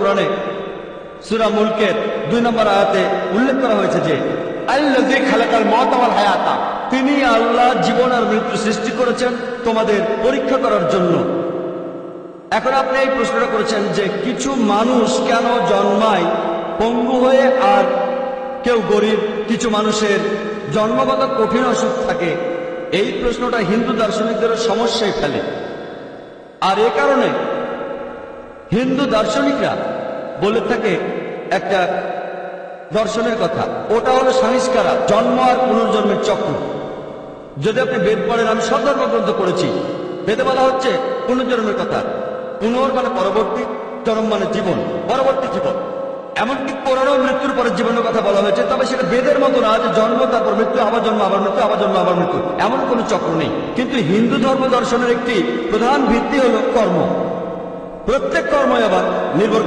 কোরআনে সূরা মুলকের 2 নম্বর আয়াতে উল্লেখ করা হয়েছে যে আল্লাযী খালাকাল মাউতা ওয়াল হায়াতা, তিনি আল্লাহ জীবন আর মৃত্যু সৃষ্টি করেছেন তোমাদের পরীক্ষা করার জন্য। এখন আপনি এই প্রশ্নটা করেছেন যে কিছু মানুষ কেন জন্মায় পঙ্গু হয়ে আর কেউ গরিব, কিছু মানুষের জন্মগত কঠিন অসুখ থাকে। এই প্রশ্নটা হিন্দু দার্শনিকদের সমস্যায় ফেলে। আর এ কারণে হিন্দু দার্শনিকরা বলে থাকে একটা দর্শনের কথা, ওটা হলো সংস্কারা, জন্ম আর পুনর্জন্মের চক্র। যদি আপনি বেদ পড়েন, আমি সব ধর্মগ্রন্থ পড়েছি, বেদে বলা হচ্ছে পুনর্জন্মের কথা। পুনর মানে পরবর্তী, জন্ম মানে জীবন, পরবর্তী জীবন। এমনকি কোরআনেও মৃত্যুর পরের জীবনের কথা বলা হয়েছে, তবে সেটা বেদের মতো না যে জন্ম তারপর মৃত্যু, আবার জন্ম আবার মৃত্যু, আবার জন্ম আবার মৃত্যু, এমন কোনো চক্র নেই। কিন্তু হিন্দু ধর্ম দর্শনের একটি প্রধান ভিত্তি হলো কর্ম। প্রত্যেক কর্মই আবার নির্ভর